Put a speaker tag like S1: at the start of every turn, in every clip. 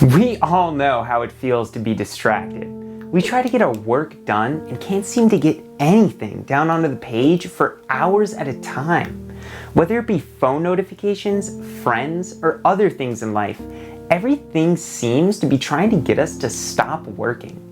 S1: We all know how it feels to be distracted. We try to get our work done and can't seem to get anything down onto the page for hours at a time. Whether it be phone notifications, friends, or other things in life, everything seems to be trying to get us to stop working.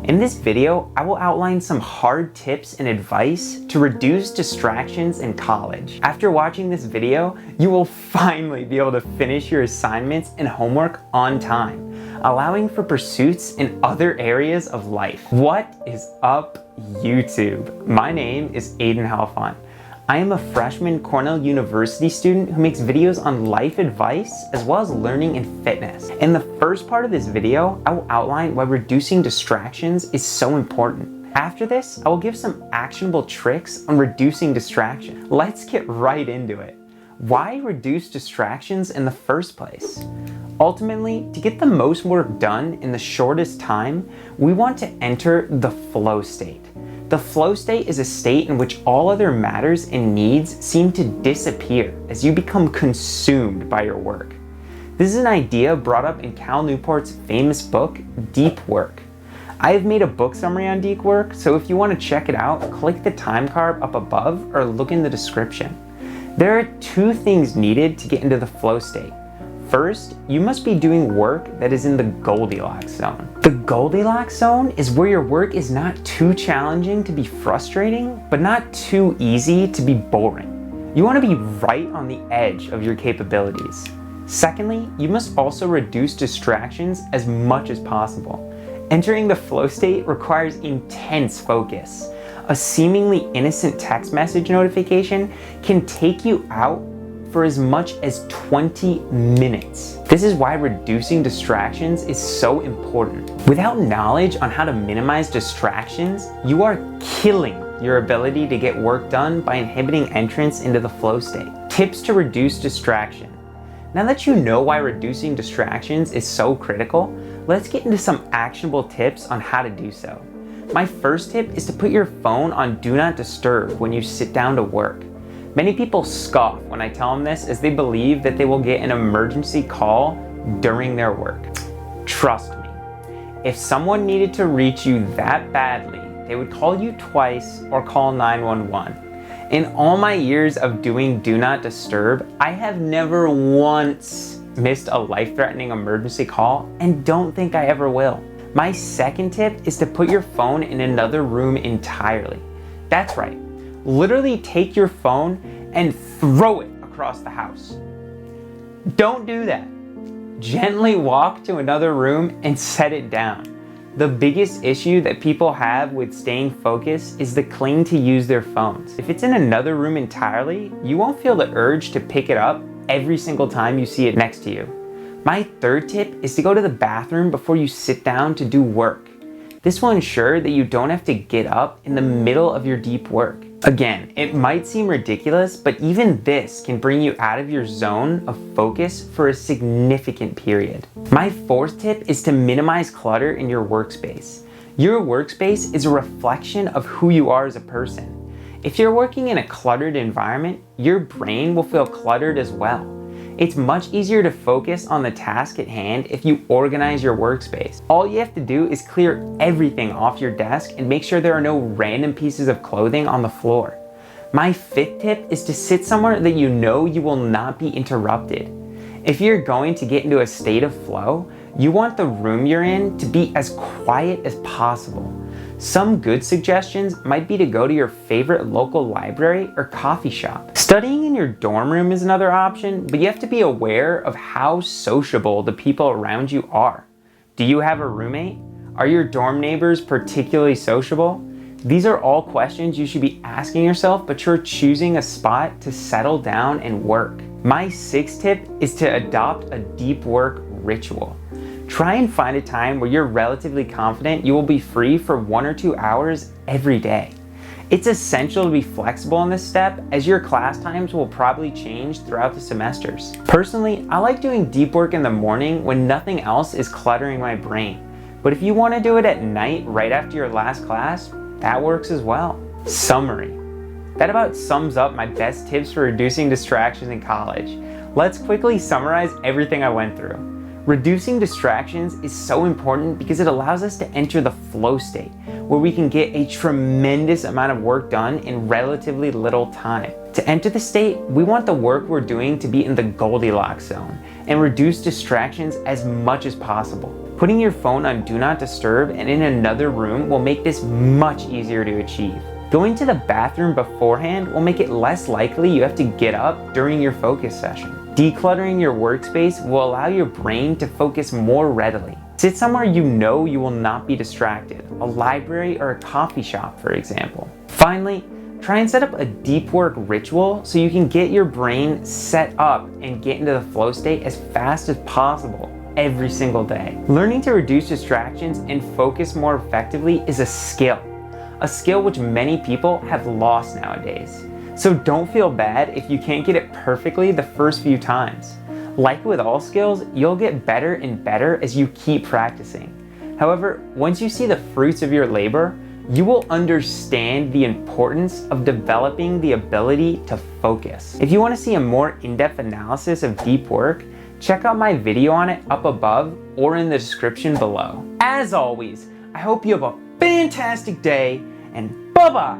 S1: In this video, I will outline some hard tips and advice to reduce distractions in college. After watching this video, you will finally be able to finish your assignments and homework on time, allowing for pursuits in other areas of life. What is up, YouTube? My name is Aidan Helfant. I am a freshman Cornell University student who makes videos on life advice as well as learning and fitness. In the first part of this video, I will outline why reducing distractions is so important. After this, I will give some actionable tricks on reducing distractions. Let's get right into it. Why reduce distractions in the first place? Ultimately, to get the most work done in the shortest time, we want to enter the flow state. The flow state is a state in which all other matters and needs seem to disappear as you become consumed by your work. This is an idea brought up in Cal Newports' famous book, Deep Work. I have made a book summary on deep work, so if you want to check it out, click the time card up above or look in the description. There are two things needed to get into the flow state. First, you must be doing work that is in the Goldilocks zone. The Goldilocks zone is where your work is not too challenging to be frustrating, but not too easy to be boring. You want to be right on the edge of your capabilities. Secondly, you must also reduce distractions as much as possible. Entering the flow state requires intense focus. A seemingly innocent text message notification can take you out for as much as 20 minutes. This is why reducing distractions is so important. Without knowledge on how to minimize distractions, you are killing your ability to get work done by inhibiting entrance into the flow state. Tips to reduce distraction. Now that you know why reducing distractions is so critical, let's get into some actionable tips on how to do so. My first tip is to put your phone on Do Not Disturb when you sit down to work. Many people scoff when I tell them this as they believe that they will get an emergency call during their work. Trust me, if someone needed to reach you that badly, they would call you twice or call 911. In all my years of doing Do Not Disturb, I have never once missed a life-threatening emergency call and don't think I ever will. My second tip is to put your phone in another room entirely. That's right. Literally take your phone and throw it across the house. Don't do that. Gently walk to another room and set it down. The biggest issue that people have with staying focused is the cling to use their phones. If it's in another room entirely, you won't feel the urge to pick it up every single time you see it next to you. My third tip is to go to the bathroom before you sit down to do work. This will ensure that you don't have to get up in the middle of your deep work. Again, it might seem ridiculous, but even this can bring you out of your zone of focus for a significant period. My fourth tip is to minimize clutter in your workspace. Your workspace is a reflection of who you are as a person. If you're working in a cluttered environment, your brain will feel cluttered as well. It's much easier to focus on the task at hand if you organize your workspace. All you have to do is clear everything off your desk and make sure there are no random pieces of clothing on the floor. My fifth tip is to sit somewhere that you know you will not be interrupted. If you're going to get into a state of flow, you want the room you're in to be as quiet as possible. Some good suggestions might be to go to your favorite local library or coffee shop. Studying in your dorm room is another option, but you have to be aware of how sociable the people around you are. Do you have a roommate? Are your dorm neighbors particularly sociable? These are all questions you should be asking yourself, but you're choosing a spot to settle down and work. My sixth tip is to adopt a deep work ritual. Try and find a time where you're relatively confident you will be free for 1 or 2 hours every day. It's essential to be flexible in this step as your class times will probably change throughout the semesters. Personally, I like doing deep work in the morning when nothing else is cluttering my brain. But if you want to do it at night right after your last class, that works as well. Summary. That about sums up my best tips for reducing distractions in college. Let's quickly summarize everything I went through. Reducing distractions is so important because it allows us to enter the flow state, where we can get a tremendous amount of work done in relatively little time. To enter the state, we want the work we're doing to be in the Goldilocks zone and reduce distractions as much as possible. Putting your phone on Do Not Disturb and in another room will make this much easier to achieve. Going to the bathroom beforehand will make it less likely you have to get up during your focus session. Decluttering your workspace will allow your brain to focus more readily. Sit somewhere you know you will not be distracted, a library or a coffee shop, for example. Finally, try and set up a deep work ritual so you can get your brain set up and get into the flow state as fast as possible every single day. Learning to reduce distractions and focus more effectively is a skill which many people have lost nowadays. So don't feel bad if you can't get it perfectly the first few times. Like with all skills, you'll get better and better as you keep practicing. However, once you see the fruits of your labor, you will understand the importance of developing the ability to focus. If you want to see a more in-depth analysis of deep work, check out my video on it up above or in the description below. As always, I hope you have a fantastic day, and bye-bye!